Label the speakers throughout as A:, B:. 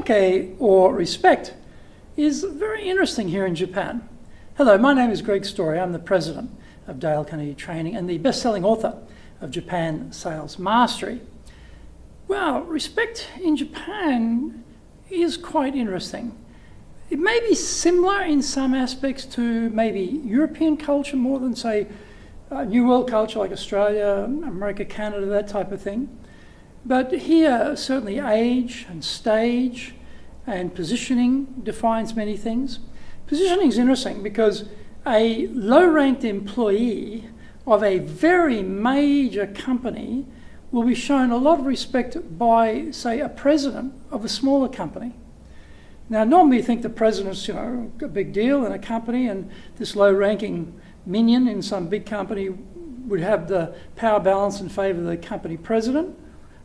A: Saké, or respect, is very interesting here in Japan. Hello, my name is Greg Story. I'm the president of Dale Carnegie Training and the best-selling author of Japan Sales Mastery. Well, respect in Japan is quite interesting. It may be similar in some aspects to maybe European culture more than, say, New World culture like Australia, America, Canada, that type of thing. But here, certainly age and stage and positioning defines many things. Positioning is interesting because a low-ranked employee of a very major company will be shown a lot of respect by, say, a president of a smaller company. Now, normally you think the president's, a big deal in a company, and this low-ranking minion in some big company would have the power balance in favour of the company president.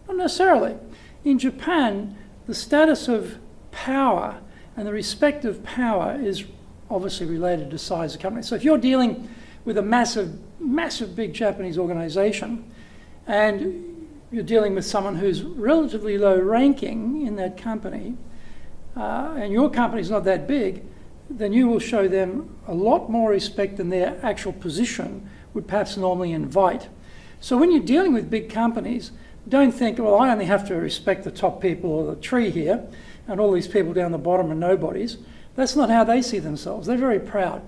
A: Not necessarily. In Japan, the status of power and the respect of power is obviously related to size of company. So if you're dealing with a massive big Japanese organisation, and you're dealing with someone who's relatively low ranking in that company, and your company's not that big, then you will show them a lot more respect than their actual position would perhaps normally invite. So when you're dealing with big companies, don't think, well, I only have to respect the top people or the tree here, and all these people down the bottom are nobodies. That's not how they see themselves. They're very proud.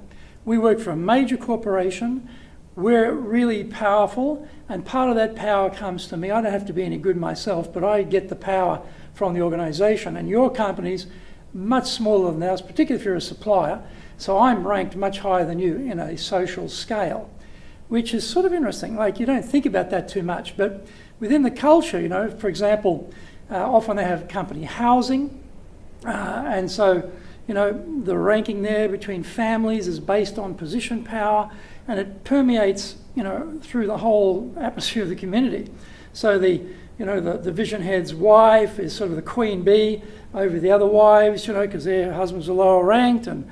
A: We work for a major corporation. We're really powerful, and part of that power comes to me. I don't have to be any good myself, but I get the power from the organisation. And your company's much smaller than ours, particularly if you're a supplier, so I'm ranked much higher than you in a social scale, which is sort of interesting. Like, you don't think about that too much, but within the culture, for example, often they have company housing, and so, the ranking there between families is based on position power, and it permeates, through the whole atmosphere of the community. So the division head's wife is sort of the queen bee over the other wives, because their husbands are lower ranked. And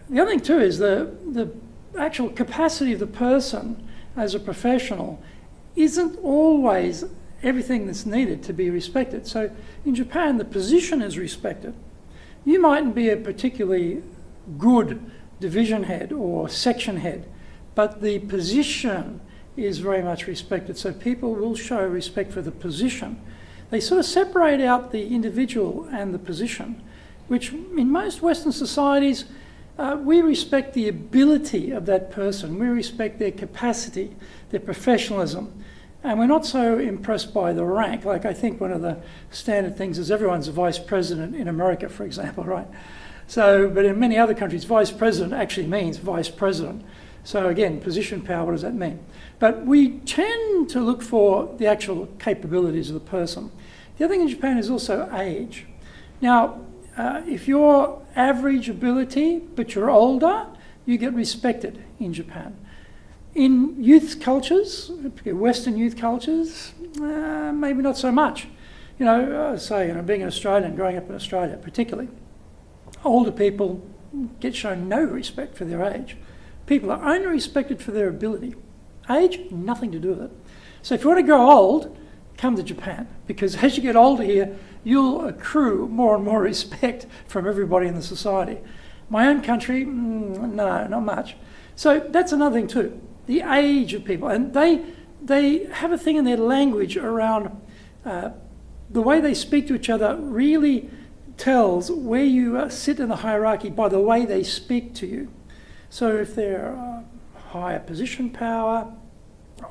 A: the other thing too is the actual capacity of the person as a professional isn't always everything that's needed to be respected. So in Japan, the position is respected. You mightn't be a particularly good division head or section head, but the position is very much respected. So people will show respect for the position. They sort of separate out the individual and the position, which in most Western societies, we respect the ability of that person. We respect their capacity, their professionalism. And we're not so impressed by the rank. Like, I think one of the standard things is everyone's a vice president in America, for example, right? So, but in many other countries, vice president actually means vice president. So again, position power, what does that mean? But we tend to look for the actual capabilities of the person. The other thing in Japan is also age. Now, if you're average ability, but you're older, you get respected in Japan. In youth cultures, Western youth cultures, maybe not so much. Being an Australian, growing up in Australia particularly, older people get shown no respect for their age. People are only respected for their ability. Age, nothing to do with it. So if you want to grow old, come to Japan, because as you get older here, you'll accrue more and more respect from everybody in the society. My own country, no, not much. So that's another thing too. The age of people, and they have a thing in their language around the way they speak to each other really tells where you sit in the hierarchy by the way they speak to you. So if they're higher position power,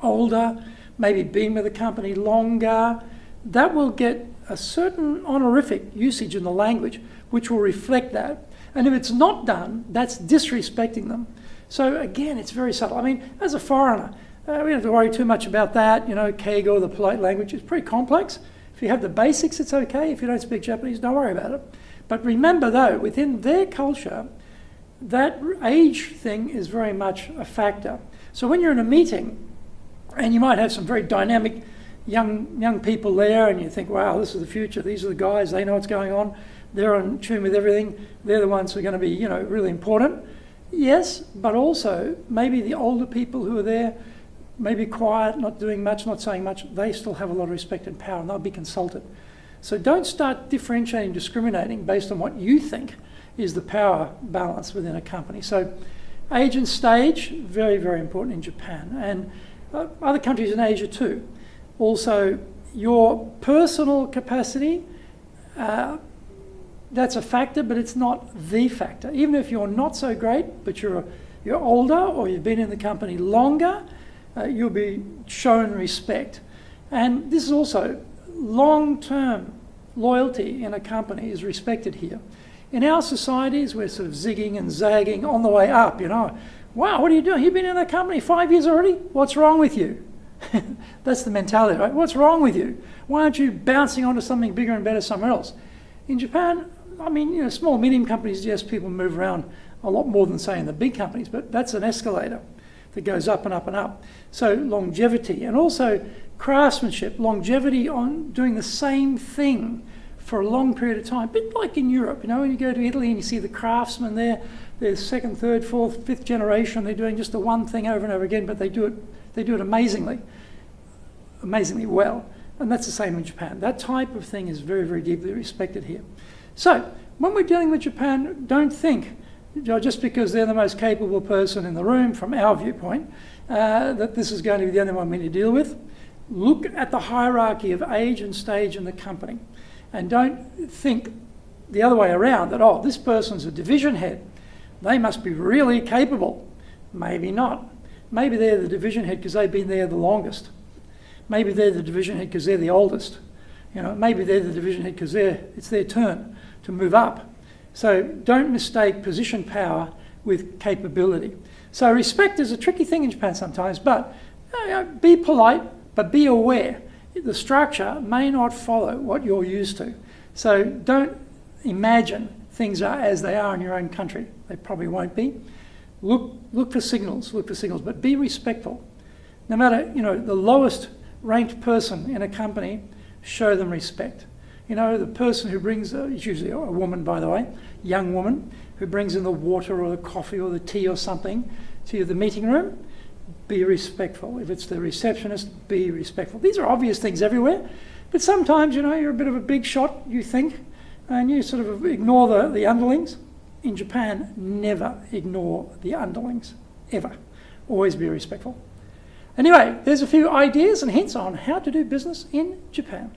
A: older, maybe been with the company longer, that will get a certain honorific usage in the language which will reflect that. And if it's not done, that's disrespecting them. So again, it's very subtle. I mean, as a foreigner, we don't have to worry too much about that. Keigo, the polite language, is pretty complex. If you have the basics, it's okay. If you don't speak Japanese, don't worry about it. But remember though, within their culture, that age thing is very much a factor. So when you're in a meeting, and you might have some very dynamic young people there, and you think, wow, this is the future. These are the guys, they know what's going on. They're in tune with everything. They're the ones who are going to be, really important. Yes, but also maybe the older people who are there, maybe quiet, not doing much, not saying much, they still have a lot of respect and power, and they'll be consulted. So don't start differentiating, discriminating based on what you think is the power balance within a company. So age and stage, very, very important in Japan, and other countries in Asia too. Also, your personal capacity, that's a factor, but it's not the factor. Even if you're not so great, but you're older or you've been in the company longer, you'll be shown respect. And this is also long-term loyalty in a company is respected here. In our societies, we're sort of zigging and zagging on the way up, you know. Wow, what are you doing? You've been in the company 5 years already? What's wrong with you? That's the mentality, right? What's wrong with you? Why aren't you bouncing onto something bigger and better somewhere else? In Japan, I mean, you know, small, medium companies, yes, people move around a lot more than, say, in the big companies, but that's an escalator that goes up and up and up. So longevity, and also craftsmanship, longevity on doing the same thing for a long period of time, a bit like in Europe, you know, when you go to Italy and you see the craftsmen there, they're second, third, fourth, fifth generation, they're doing just the one thing over and over again, but they do it amazingly well. And that's the same in Japan. That type of thing is very, very deeply respected here. So when we're dealing with Japan, don't think, just because they're the most capable person in the room from our viewpoint, that this is going to be the only one we need to deal with. Look at the hierarchy of age and stage in the company. And don't think the other way around, that, oh, this person's a division head. They must be really capable. Maybe not. Maybe they're the division head because they've been there the longest. Maybe they're the division head because they're the oldest. You know, maybe they're the division head because it's their turn to move up. So don't mistake position power with capability. So respect is a tricky thing in Japan sometimes, but be polite, but be aware. The structure may not follow what you're used to. So don't imagine things are as they are in your own country. They probably won't be. Look for signals, but be respectful. No matter, you know, the lowest ranked person in a company, show them respect. You know, the person who brings, it's usually a woman, by the way, young woman, who brings in the water or the coffee or the tea or something to the meeting room, be respectful. If it's the receptionist, be respectful. These are obvious things everywhere, but sometimes, you know, you're a bit of a big shot, you think, and you sort of ignore the underlings. In Japan, never ignore the underlings, ever. Always be respectful. Anyway, there's a few ideas and hints on how to do business in Japan.